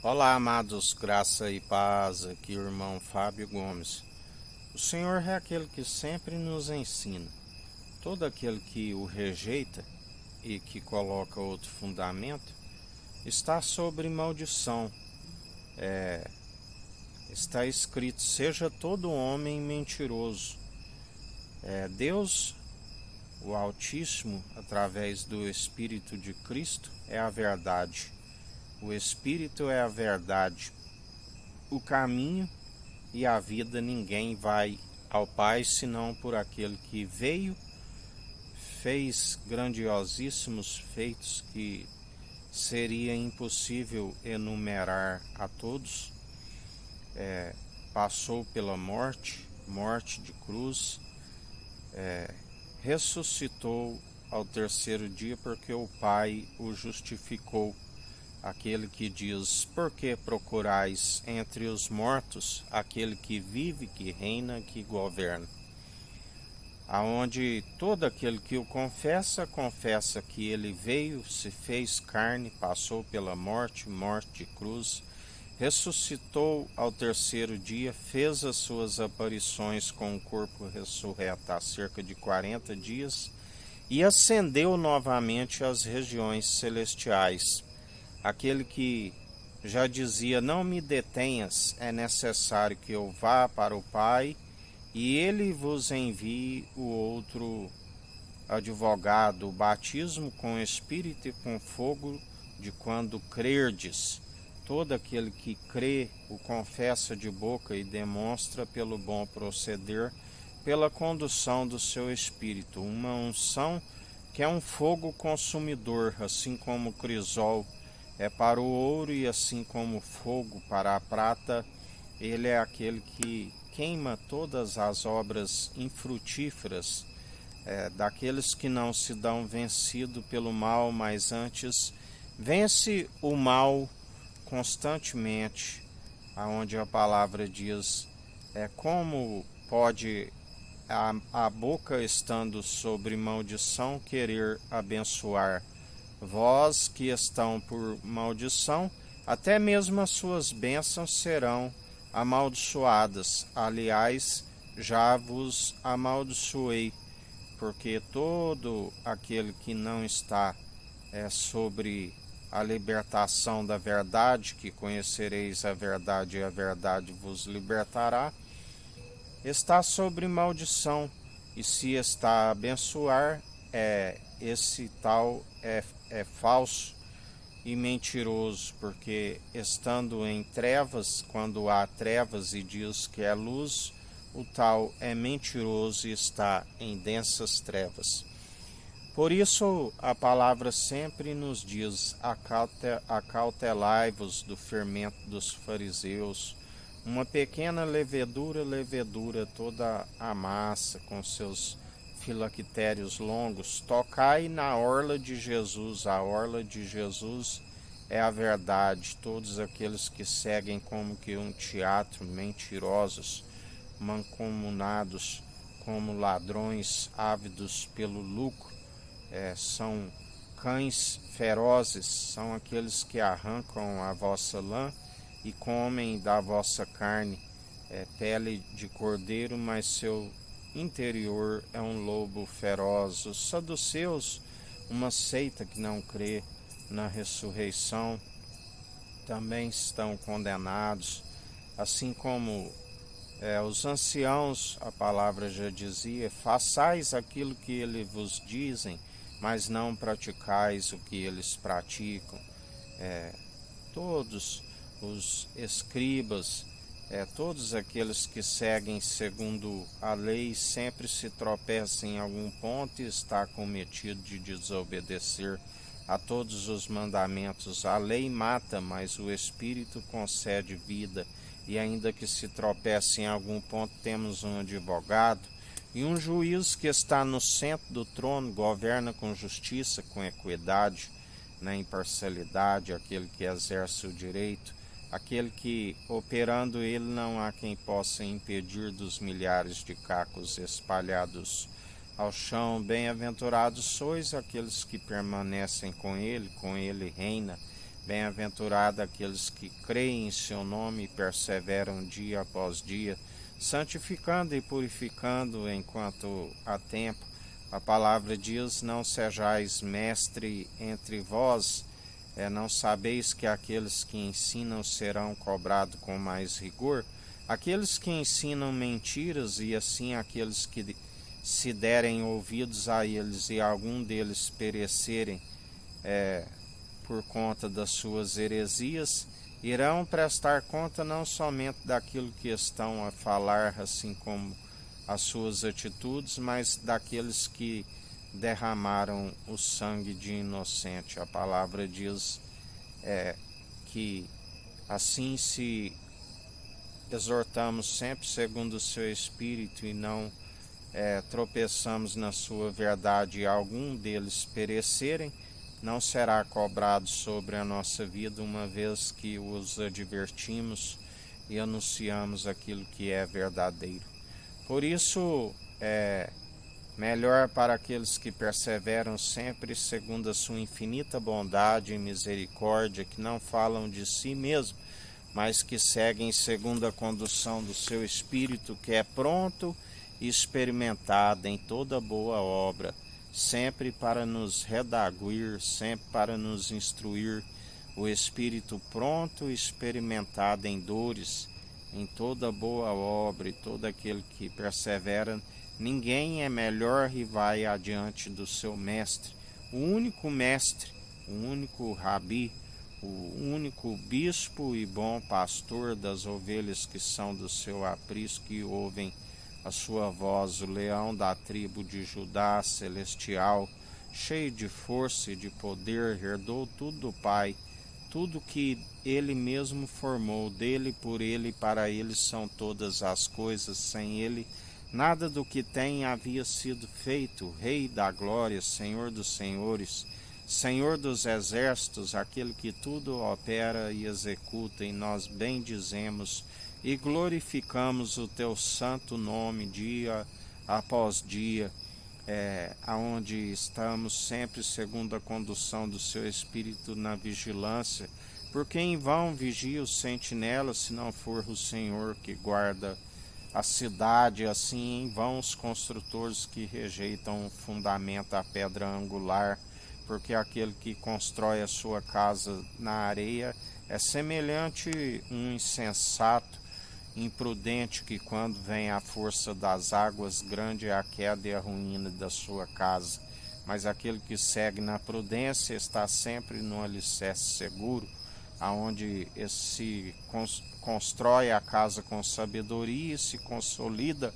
Olá, amados, graça e paz, aqui o irmão Fábio Gomes. O Senhor é aquele que sempre nos ensina. Todo aquele que o rejeita e que coloca outro fundamento está sobre maldição. Está escrito: seja todo homem mentiroso. Deus, o Altíssimo, através do Espírito de Cristo, é a verdade. O Espírito é a verdade. O caminho e a vida, ninguém vai ao Pai senão por aquele que veio, fez grandiosíssimos feitos que seria impossível enumerar a todos, passou pela morte de cruz, ressuscitou ao terceiro dia porque o Pai o justificou. Aquele que diz: por que procurais entre os mortos aquele que vive, que reina, que governa? Aonde todo aquele que o confessa, confessa que ele veio, se fez carne, passou pela morte de cruz, ressuscitou ao terceiro dia, fez as suas aparições com o corpo ressurreto há cerca de 40 dias e ascendeu novamente às regiões celestiais. Aquele que já dizia: não me detenhas, é necessário que eu vá para o Pai e ele vos envie o outro advogado, o batismo com Espírito e com fogo, de quando crerdes. Todo aquele que crê, o confessa de boca e demonstra pelo bom proceder, pela condução do seu Espírito, uma unção que é um fogo consumidor, assim como o crisol é para o ouro e assim como o fogo para a prata, ele é aquele que queima todas as obras infrutíferas daqueles que não se dão vencido pelo mal, mas antes vence o mal constantemente, aonde a palavra diz: como pode a boca estando sobre maldição querer abençoar? Vós que estão por maldição, até mesmo as suas bênçãos serão amaldiçoadas. Aliás, já vos amaldiçoei, porque todo aquele que não está sobre a libertação da verdade, que conhecereis a verdade e a verdade vos libertará, está sobre maldição. E se está a abençoar, esse tal é falso e mentiroso, porque estando em trevas, quando há trevas e diz que é luz, o tal é mentiroso e está em densas trevas. Por isso a palavra sempre nos diz: acautelai-vos do fermento dos fariseus. Uma pequena levedura toda a massa com seus filactérios longos. Tocai na orla de Jesus. A orla de Jesus é a verdade. Todos aqueles que seguem como que um teatro, mentirosos, mancomunados como ladrões ávidos pelo lucro, são cães ferozes, são aqueles que arrancam a vossa lã e comem da vossa carne, pele de cordeiro, mas seu interior é um lobo feroz. Os saduceus, uma seita que não crê na ressurreição, também estão condenados, assim como os anciãos. A palavra já dizia: façais aquilo que eles vos dizem, mas não praticais o que eles praticam. Todos os escribas, todos aqueles que seguem segundo a lei, sempre se tropeçam em algum ponto e está cometido de desobedecer a todos os mandamentos. A lei mata, mas o Espírito concede vida. E ainda que se tropece em algum ponto, temos um advogado e um juiz que está no centro do trono, governa com justiça, com equidade, na imparcialidade, aquele que exerce o direito, aquele que, operando ele, não há quem possa impedir dos milhares de cacos espalhados ao chão. Bem-aventurados sois aqueles que permanecem com ele reina Bem-aventurado aqueles que creem em seu nome e perseveram dia após dia, santificando e purificando enquanto há tempo. A palavra diz: não sejais mestre entre vós, não sabeis que aqueles que ensinam serão cobrados com mais rigor? Aqueles que ensinam mentiras, e assim aqueles que se derem ouvidos a eles e algum deles perecerem por conta das suas heresias, irão prestar conta não somente daquilo que estão a falar, assim como as suas atitudes, mas daqueles que derramaram o sangue de inocente. A palavra diz que assim se exortamos sempre segundo o seu Espírito e não tropeçamos na sua verdade e algum deles perecerem, não será cobrado sobre a nossa vida, uma vez que os advertimos e anunciamos aquilo que é verdadeiro. Por isso, melhor para aqueles que perseveram sempre segundo a sua infinita bondade e misericórdia, que não falam de si mesmo, mas que seguem segundo a condução do seu Espírito, que é pronto e experimentado em toda boa obra, sempre para nos redarguir, sempre para nos instruir, o Espírito pronto e experimentado em dores, em toda boa obra, e todo aquele que persevera. Ninguém é melhor e vai adiante do seu mestre, o único mestre, o único rabi, o único bispo e bom pastor das ovelhas que são do seu aprisco e ouvem a sua voz, o leão da tribo de Judá, celestial, cheio de força e de poder, herdou tudo do Pai, tudo que ele mesmo formou, dele, por ele e para ele são todas as coisas, sem ele nada do que tem havia sido feito. Rei da glória, Senhor dos senhores, Senhor dos exércitos, aquele que tudo opera e executa, e nós bendizemos e glorificamos o teu santo nome dia após dia, aonde estamos sempre segundo a condução do seu Espírito na vigilância, porque em vão vigia o sentinela, se não for o Senhor que guarda a cidade. Assim em vão os construtores que rejeitam o fundamento, a pedra angular, porque aquele que constrói a sua casa na areia é semelhante a um insensato, imprudente, que quando vem a força das águas, grande é a queda e a ruína da sua casa. Mas aquele que segue na prudência está sempre no alicerce seguro, aonde se constrói a casa com sabedoria e se consolida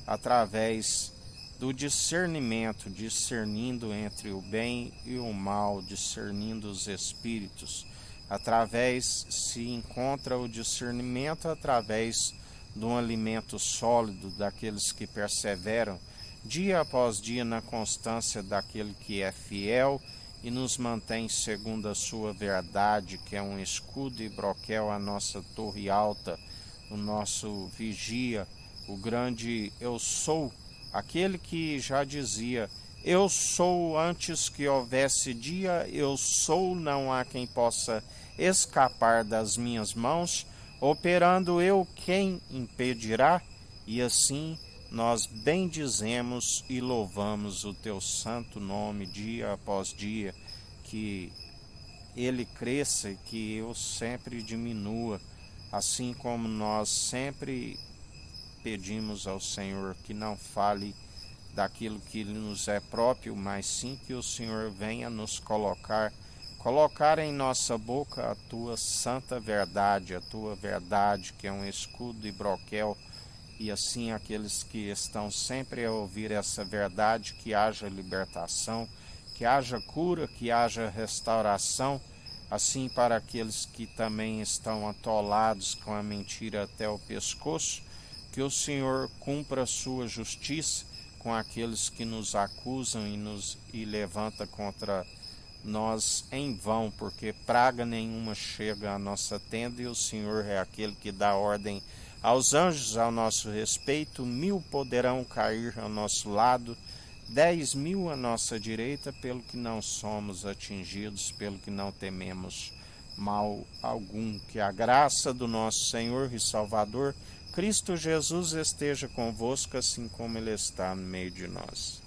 através do discernimento, discernindo entre o bem e o mal, discernindo os espíritos. Se encontra o discernimento através de um alimento sólido daqueles que perseveram dia após dia na constância daquele que é fiel e nos mantém segundo a sua verdade, que é um escudo e broquel, a nossa torre alta, o nosso vigia, o grande eu sou, aquele que já dizia: eu sou antes que houvesse dia, eu sou, não há quem possa escapar das minhas mãos, operando eu, quem impedirá? E assim nós bendizemos e louvamos o teu santo nome dia após dia, que ele cresça e que eu sempre diminua, assim como nós sempre pedimos ao Senhor que não fale daquilo que nos é próprio, mas sim que o Senhor venha nos colocar em nossa boca a tua santa verdade, a tua verdade que é um escudo e broquel, e assim aqueles que estão sempre a ouvir essa verdade, que haja libertação, que haja cura, que haja restauração, assim para aqueles que também estão atolados com a mentira até o pescoço, que o Senhor cumpra a sua justiça com aqueles que nos acusam e levanta contra nós em vão, porque praga nenhuma chega à nossa tenda, e o Senhor é aquele que dá ordem aos anjos ao nosso respeito. 1000 poderão cair ao nosso lado, 10.000 à nossa direita, pelo que não somos atingidos, pelo que não tememos mal algum. Que a graça do nosso Senhor e Salvador, Cristo Jesus, esteja convosco, assim como Ele está no meio de nós.